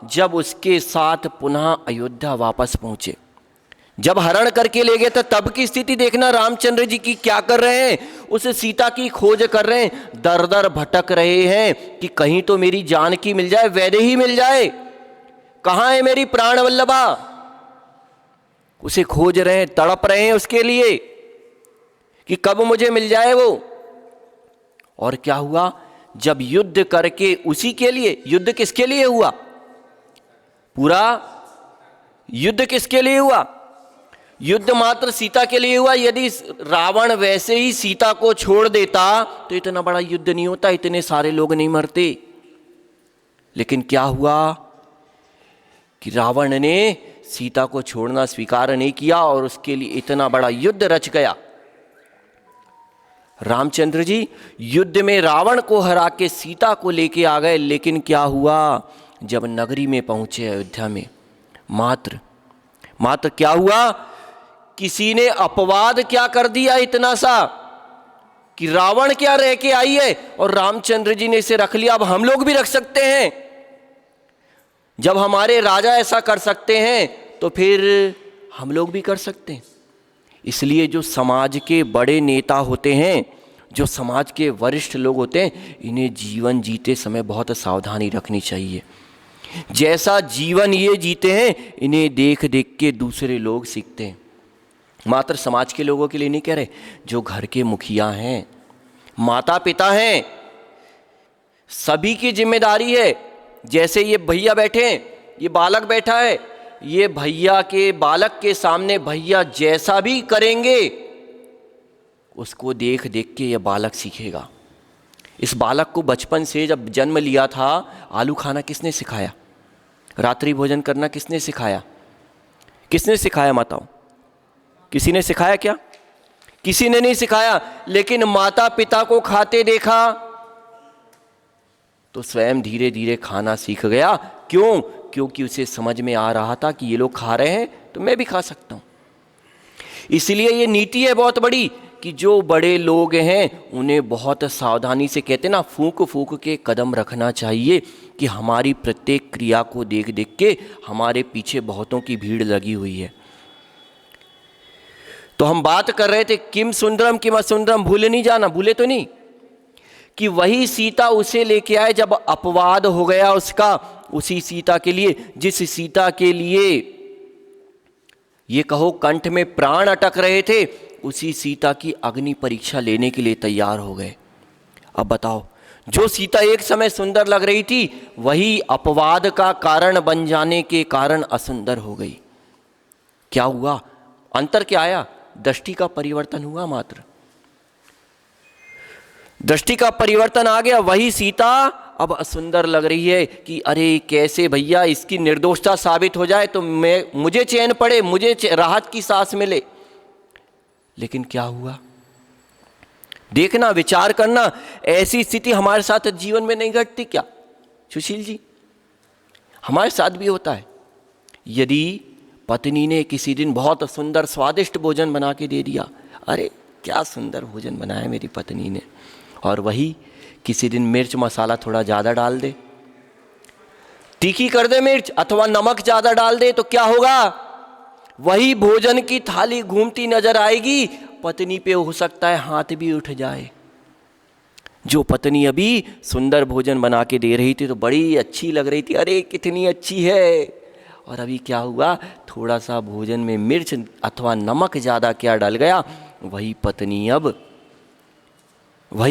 जब उसके साथ पुनः अयोध्या वापस पहुंचे। जब हरण करके ले गए तो तब की स्थिति देखना, रामचंद्र जी की क्या कर रहे हैं, उस सीता की खोज कर रहे हैं, दर दर भटक रहे हैं कि कहीं तो मेरी जानकी मिल जाए, वैदेही मिल जाए, कहां है मेरी प्राण वल्लभा। उसे खोज रहे हैं, तड़प रहे हैं उसके लिए कि कब मुझे मिल जाए वो। और क्या हुआ, जब युद्ध करके उसी के लिए, युद्ध किसके लिए हुआ, पूरा युद्ध किसके लिए हुआ, युद्ध मात्र सीता के लिए हुआ। यदि रावण वैसे ही सीता को छोड़ देता तो इतना बड़ा युद्ध नहीं होता, इतने सारे लोग नहीं मरते। लेकिन क्या हुआ कि रावण ने सीता को छोड़ना स्वीकार नहीं किया और उसके लिए इतना बड़ा युद्ध रच गया। रामचंद्र जी युद्ध में रावण को हरा के सीता को लेके आ गए। लेकिन क्या हुआ, जब नगरी में पहुंचे अयोध्या में, मात्र क्या हुआ, किसी ने अपवाद क्या कर दिया इतना सा कि रावण क्या रह के आई है और रामचंद्र जी ने इसे रख लिया, अब हम लोग भी रख सकते हैं। जब हमारे राजा ऐसा कर सकते हैं तो फिर हम लोग भी कर सकते हैं। इसलिए जो समाज के बड़े नेता होते हैं, जो समाज के वरिष्ठ लोग होते हैं, इन्हें जीवन जीते समय बहुत सावधानी रखनी चाहिए। जैसा जीवन ये जीते हैं, इन्हें देख देख के दूसरे लोग सीखते हैं। मात्र समाज के लोगों के लिए नहीं कह रहे, जो घर के मुखिया हैं, माता पिता हैं, सभी की जिम्मेदारी है। जैसे ये भैया बैठे हैं, ये बालक बैठा है, ये भैया के बालक के सामने भैया जैसा भी करेंगे उसको देख देख के ये बालक सीखेगा। इस बालक को बचपन से जब जन्म लिया था, आलू खाना किसने सिखाया, रात्रि भोजन करना किसने सिखाया, किसने सिखाया माताओं, किसी ने सिखाया क्या, किसी ने नहीं सिखाया। लेकिन माता पिता को खाते देखा तो स्वयं धीरे धीरे खाना सीख गया। क्यों, क्योंकि उसे समझ में आ रहा था कि ये लोग खा रहे हैं तो मैं भी खा सकता हूं। इसलिए ये नीति है बहुत बड़ी कि जो बड़े लोग हैं उन्हें बहुत सावधानी से, कहते ना, फूंक फूंक के कदम रखना चाहिए कि हमारी प्रत्येक क्रिया को देख देख के हमारे पीछे बहुतों की भीड़ लगी हुई है। तो हम बात कर रहे थे किम सुंदरम किम असुंदरम, भूले नहीं जाना, भूले तो नहीं, कि वही सीता उसे लेके आए जब अपवाद हो गया उसका, उसी सीता के लिए, जिस सीता के लिए ये कहो कंठ में प्राण अटक रहे थे, उसी सीता की अग्नि परीक्षा लेने के लिए तैयार हो गए। अब बताओ, जो सीता एक समय सुंदर लग रही थी वही अपवाद का कारण बन जाने के कारण असुंदर हो गई। क्या हुआ, अंतर क्या आया, दृष्टि का परिवर्तन हुआ, मात्र दृष्टि का परिवर्तन आ गया। वही सीता अब असुंदर लग रही है कि अरे कैसे भैया इसकी निर्दोषता साबित हो जाए तो मुझे चैन पड़े, मुझे राहत की सांस मिले। लेकिन क्या हुआ, देखना, विचार करना, ऐसी स्थिति हमारे साथ जीवन में नहीं घटती क्या सुशील जी, हमारे साथ भी होता है। यदि पत्नी ने किसी दिन बहुत सुंदर स्वादिष्ट भोजन बना के दे दिया, अरे क्या सुंदर भोजन बनाया मेरी पत्नी ने, और वही किसी दिन मिर्च मसाला थोड़ा ज़्यादा डाल दे, तीखी कर दे मिर्च, अथवा नमक ज़्यादा डाल दे, तो क्या होगा, वही भोजन की थाली घूमती नजर आएगी, पत्नी पे हो सकता है हाथ भी उठ जाए। जो पत्नी अभी सुंदर भोजन बना के दे रही थी तो बड़ी अच्छी लग रही थी, अरे कितनी अच्छी है, और अभी क्या हुआ, थोड़ा सा भोजन में मिर्च अथवा नमक ज़्यादा क्या डल गया, वही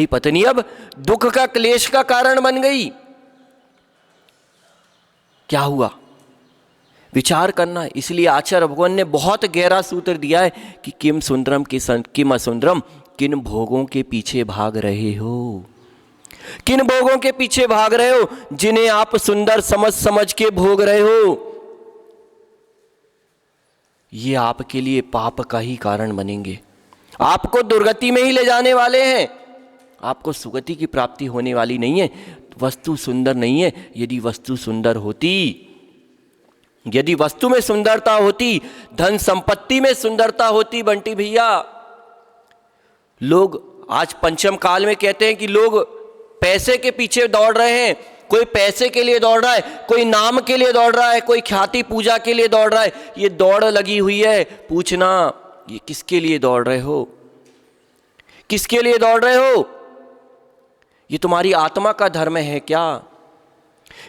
पत्नी अब दुख का, क्लेश का कारण बन गई। क्या हुआ, विचार करना। इसलिए आचार्य भगवान ने बहुत गहरा सूत्र दिया है कि किम सुंदरम किम असुंदरम, किन भोगों के पीछे भाग रहे हो, किन भोगों के पीछे भाग रहे हो, जिन्हें आप सुंदर समझ के भोग रहे हो, ये आपके लिए पाप का ही कारण बनेंगे, आपको दुर्गति में ही ले जाने वाले हैं, आपको सुगति की प्राप्ति होने वाली नहीं है। वस्तु सुंदर नहीं है, यदि वस्तु सुंदर होती, यदि वस्तु में सुंदरता होती, धन संपत्ति में सुंदरता होती, बंटी भैया, लोग आज पंचम काल में कहते हैं कि लोग पैसे के पीछे दौड़ रहे हैं, कोई पैसे के लिए दौड़ रहा है, कोई नाम के लिए दौड़ रहा है, कोई ख्याति पूजा के लिए दौड़ रहा है। ये दौड़ लगी हुई है। पूछना, ये किसके लिए दौड़ रहे हो? किसके लिए दौड़ रहे हो? ये तुम्हारी आत्मा का धर्म है क्या?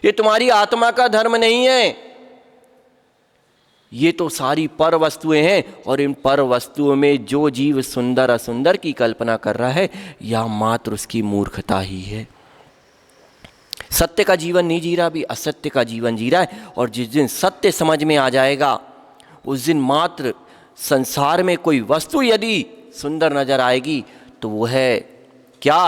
ये तुम्हारी आत्मा का धर्म नहीं है। ये तो सारी पर वस्तुएं हैं, और इन पर वस्तुओं में जो जीव सुंदर असुंदर की कल्पना कर रहा है, या मात्र उसकी मूर्खता ही है। सत्य का जीवन नहीं जी रहा, भी असत्य का जीवन जी रहा है। और जिस दिन सत्य समझ में आ जाएगा, उस दिन मात्र संसार में कोई वस्तु यदि सुंदर नजर आएगी तो वो है क्या?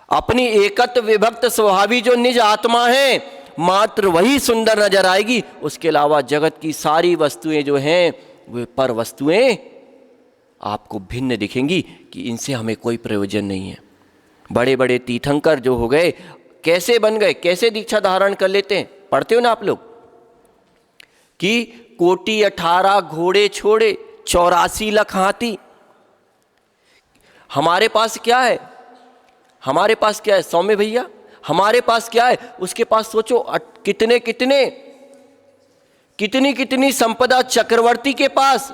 अपनी एकत्व विभक्त स्वभावी जो निज आत्मा है, मात्र वही सुंदर नजर आएगी। उसके अलावा जगत की सारी वस्तुएं जो हैं वे पर वस्तुएं आपको भिन्न दिखेंगी कि इनसे हमें कोई प्रयोजन नहीं है। बड़े बड़े तीर्थंकर जो हो गए, कैसे बन गए, कैसे दीक्षा धारण कर लेते हैं? पढ़ते हो ना आप लोग कि कोटि 18 घोड़े छोड़े 84 लाख हाथी। हमारे पास क्या है? हमारे पास क्या है सौम्य भैया? हमारे पास क्या है? उसके पास सोचो कितने कितने कितनी कितनी संपदा चक्रवर्ती के पास,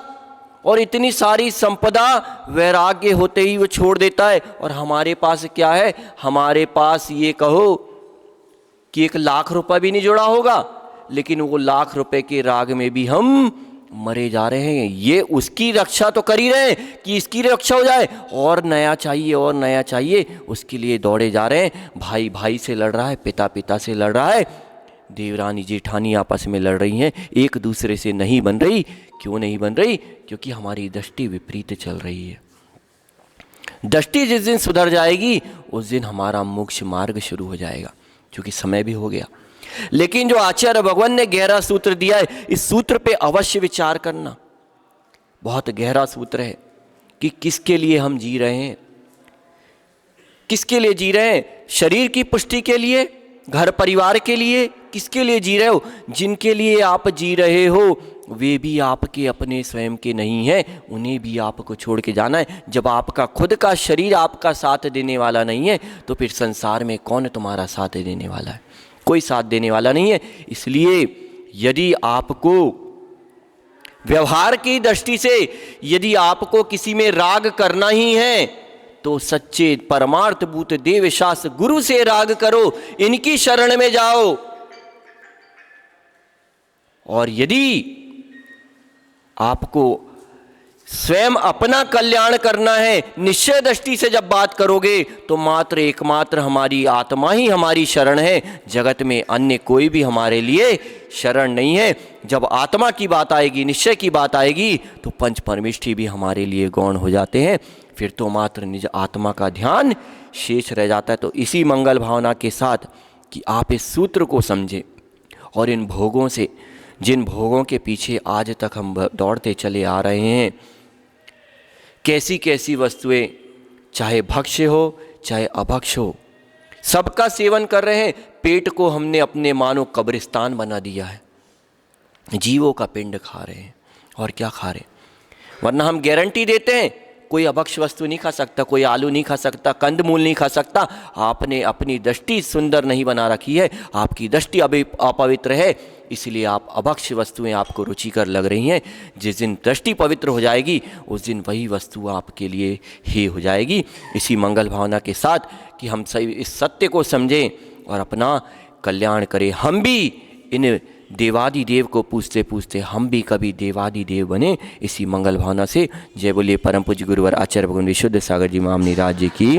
और इतनी सारी संपदा वैराग्य होते ही वो छोड़ देता है। और हमारे पास क्या है? हमारे पास ये कहो कि 1 लाख रुपया भी नहीं जुड़ा होगा, लेकिन वो लाख रुपए के राग में भी हम मरे जा रहे हैं। ये उसकी रक्षा तो कर ही रहे हैं कि इसकी रक्षा हो जाए, और नया चाहिए और नया चाहिए, उसके लिए दौड़े जा रहे हैं। भाई भाई से लड़ रहा है, पिता पिता से लड़ रहा है, देवरानी जेठानी आपस में लड़ रही हैं, एक दूसरे से नहीं बन रही। क्यों नहीं बन रही? क्योंकि हमारी दृष्टि विपरीत चल रही है। दृष्टि जिस दिन सुधर जाएगी, उस दिन हमारा मोक्ष मार्ग शुरू हो जाएगा, क्योंकि समय भी हो गया। लेकिन जो आचार्य भगवान ने गहरा सूत्र दिया है, इस सूत्र पे अवश्य विचार करना। बहुत गहरा सूत्र है कि किसके लिए हम जी रहे हैं, किसके लिए जी रहे हैं? शरीर की पुष्टि के लिए, घर परिवार के लिए, किसके लिए जी रहे हो? जिनके लिए आप जी रहे हो वे भी आपके अपने स्वयं के नहीं हैं, उन्हें भी आपको छोड़ के जाना है। जब आपका खुद का शरीर आपका साथ देने वाला नहीं है, तो फिर संसार में कौन तुम्हारा साथ देने वाला है? कोई साथ देने वाला नहीं है। इसलिए यदि आपको व्यवहार की दृष्टि से यदि आपको किसी में राग करना ही है, तो सच्चे परमार्थ भूत देव शास्त्र गुरु से राग करो, इनकी शरण में जाओ। और यदि आपको स्वयं अपना कल्याण करना है, निश्चय दृष्टि से जब बात करोगे, तो मात्र एकमात्र हमारी आत्मा ही हमारी शरण है। जगत में अन्य कोई भी हमारे लिए शरण नहीं है। जब आत्मा की बात आएगी, निश्चय की बात आएगी, तो पंच परमेष्ठी भी हमारे लिए गौण हो जाते हैं। फिर तो मात्र निज आत्मा का ध्यान शेष रह जाता है। तो इसी मंगल भावना के साथ कि आप इस सूत्र को समझें, और इन भोगों से, जिन भोगों के पीछे आज तक हम दौड़ते चले आ रहे हैं, कैसी कैसी वस्तुएं, चाहे भक्ष्य हो चाहे अभक्ष्य हो, सबका सेवन कर रहे हैं। पेट को हमने अपने मानो कब्रिस्तान बना दिया है, जीवों का पिंड खा रहे हैं। और क्या खा रहे हैं? वरना हम गारंटी देते हैं कोई अभक्ष्य वस्तु नहीं खा सकता, कोई आलू नहीं खा सकता, कंदमूल नहीं खा सकता। आपने अपनी दृष्टि सुंदर नहीं बना रखी है, आपकी दृष्टि अभी अपवित्र है, इसलिए आप अभक्ष्य वस्तुएं आपको रुचिकर लग रही हैं। जिस दिन दृष्टि पवित्र हो जाएगी, उस दिन वही वस्तु आपके लिए ही हो जाएगी। इसी मंगल भावना के साथ कि हम सही इस सत्य को समझें और अपना कल्याण करें। हम भी इन देवादि देव को पूछते पूछते हम भी कभी देवादि देव बने, इसी मंगल भावना से। जय बोलिए परम पूज्य गुरुवर आचार्य भगवान विशुद्ध सागर जी महामनी राज जी की।